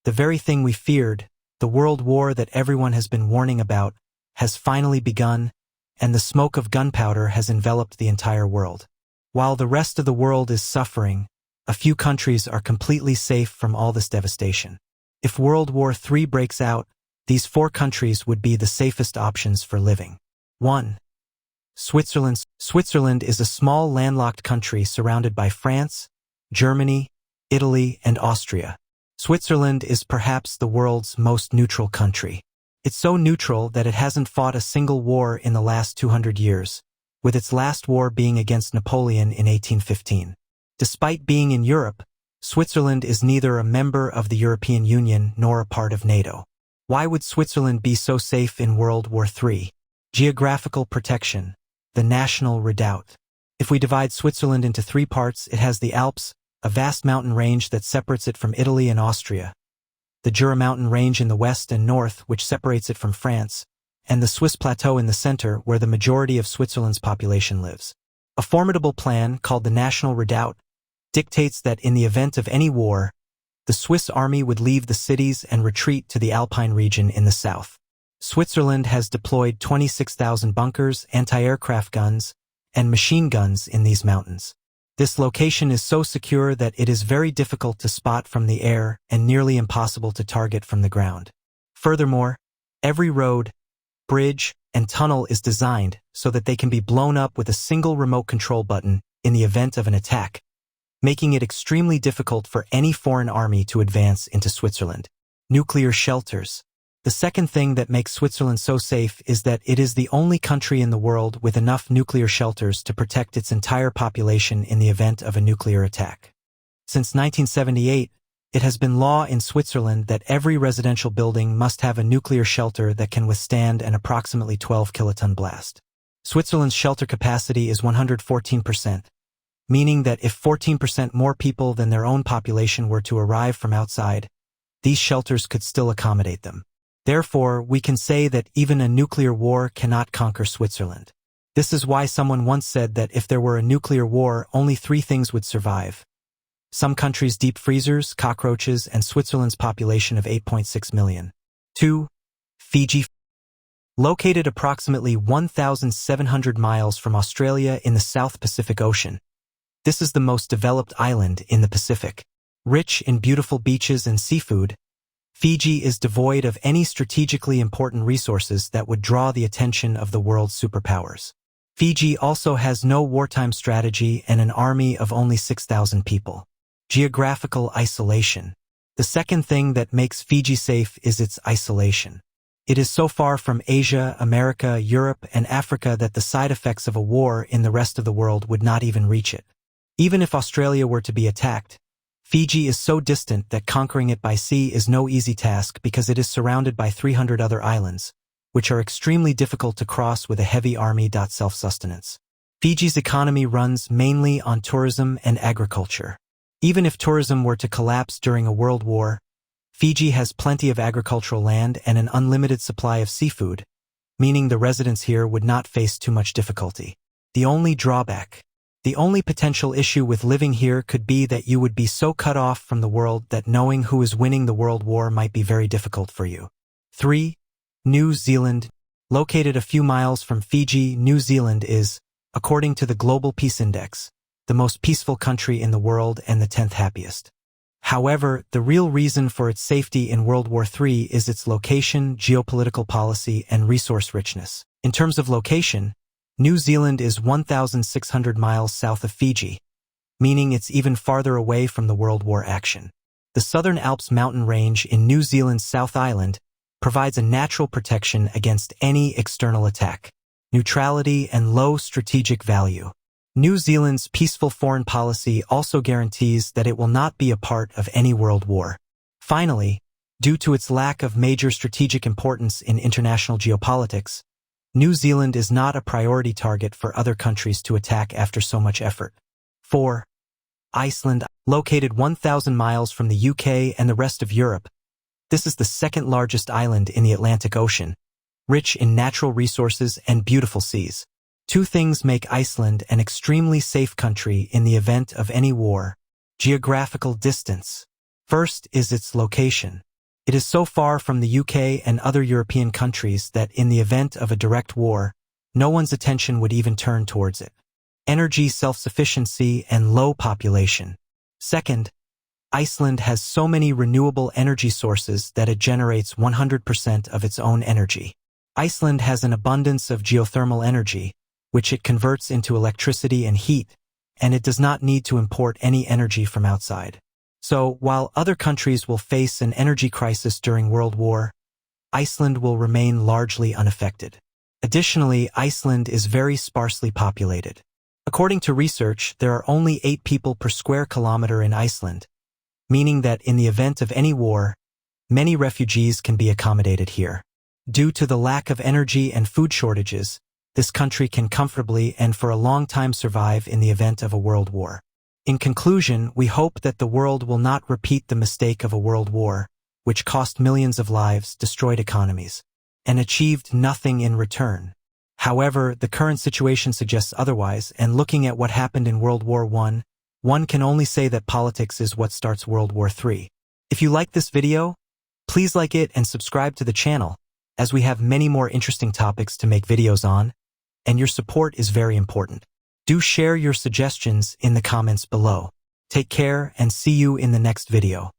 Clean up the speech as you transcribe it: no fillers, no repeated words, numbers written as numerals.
The very thing we feared, the world war that everyone has been warning about, has finally begun, and the smoke of gunpowder has enveloped the entire world. While the rest of the world is suffering, a few countries are completely safe from all this devastation. If World War III breaks out, these 4 countries would be the safest options for living. 1. Switzerland. Switzerland is a small landlocked country surrounded by France, Germany, Italy, and Austria. Switzerland is perhaps the world's most neutral country. It's so neutral that it hasn't fought a single war in the last 200 years, with its last war being against Napoleon in 1815. Despite being in Europe, Switzerland is neither a member of the European Union nor a part of NATO. Why would Switzerland be so safe in World War III? Geographical protection, the national redoubt. If we divide Switzerland into 3 parts, it has the Alps, a vast mountain range that separates it from Italy and Austria, the Jura mountain range in the west and north, which separates it from France, and the Swiss plateau in the center, where the majority of Switzerland's population lives. A formidable plan, called the National Redoubt, dictates that in the event of any war, the Swiss army would leave the cities and retreat to the Alpine region in the south. Switzerland has deployed 26,000 bunkers, anti-aircraft guns, and machine guns in these mountains. This location is so secure that it is very difficult to spot from the air and nearly impossible to target from the ground. Furthermore, every road, bridge, and tunnel is designed so that they can be blown up with a single remote control button in the event of an attack, making it extremely difficult for any foreign army to advance into Switzerland. Nuclear shelters. The second thing that makes Switzerland so safe is that it is the only country in the world with enough nuclear shelters to protect its entire population in the event of a nuclear attack. Since 1978, it has been law in Switzerland that every residential building must have a nuclear shelter that can withstand an approximately 12 kiloton blast. Switzerland's shelter capacity is 114%, meaning that if 14% more people than their own population were to arrive from outside, these shelters could still accommodate them. Therefore, we can say that even a nuclear war cannot conquer Switzerland. This is why someone once said that if there were a nuclear war, only 3 things would survive: some countries' deep freezers, cockroaches, and Switzerland's population of 8.6 million. 2. Fiji. Located approximately 1,700 miles from Australia in the South Pacific Ocean, this is the most developed island in the Pacific. Rich in beautiful beaches and seafood, Fiji is devoid of any strategically important resources that would draw the attention of the world's superpowers. Fiji also has no wartime strategy and an army of only 6,000 people. Geographical isolation. The second thing that makes Fiji safe is its isolation. It is so far from Asia, America, Europe, and Africa that the side effects of a war in the rest of the world would not even reach it. Even if Australia were to be attacked, Fiji is so distant that conquering it by sea is no easy task because it is surrounded by 300 other islands, which are extremely difficult to cross with a heavy army. Self-sustenance. Fiji's economy runs mainly on tourism and agriculture. Even if tourism were to collapse during a world war, Fiji has plenty of agricultural land and an unlimited supply of seafood, meaning the residents here would not face too much difficulty. The only drawback. The only potential issue with living here could be that you would be so cut off from the world that knowing who is winning the world war might be very difficult for you. 3. New Zealand. Located a few miles from Fiji, New Zealand is, according to the Global Peace Index, the most peaceful country in the world and the 10th happiest. However, the real reason for its safety in World War III is its location, geopolitical policy, and resource richness. In terms of location, New Zealand is 1,600 miles south of Fiji, meaning it's even farther away from the World War action. The Southern Alps mountain range in New Zealand's South Island provides a natural protection against any external attack, neutrality, and low strategic value. New Zealand's peaceful foreign policy also guarantees that it will not be a part of any world war. Finally, due to its lack of major strategic importance in international geopolitics, New Zealand is not a priority target for other countries to attack after so much effort. 4. Iceland. Located 1,000 miles from the UK and the rest of Europe, this is the second largest island in the Atlantic Ocean, rich in natural resources and beautiful seas. 2 things make Iceland an extremely safe country in the event of any war. Geographical distance. First is its location. It is so far from the UK and other European countries that in the event of a direct war, no one's attention would even turn towards it. Energy self-sufficiency and low population. Second, Iceland has so many renewable energy sources that it generates 100% of its own energy. Iceland has an abundance of geothermal energy, which it converts into electricity and heat, and it does not need to import any energy from outside. So, while other countries will face an energy crisis during World War, Iceland will remain largely unaffected. Additionally, Iceland is very sparsely populated. According to research, there are only 8 people per square kilometer in Iceland, meaning that in the event of any war, many refugees can be accommodated here. Due to the lack of energy and food shortages, this country can comfortably and for a long time survive in the event of a world war. In conclusion, we hope that the world will not repeat the mistake of a world war, which cost millions of lives, destroyed economies, and achieved nothing in return. However, the current situation suggests otherwise, and looking at what happened in World War I, one can only say that politics is what starts World War III. If you like this video, please like it and subscribe to the channel, as we have many more interesting topics to make videos on, and your support is very important. Do share your suggestions in the comments below. Take care and see you in the next video.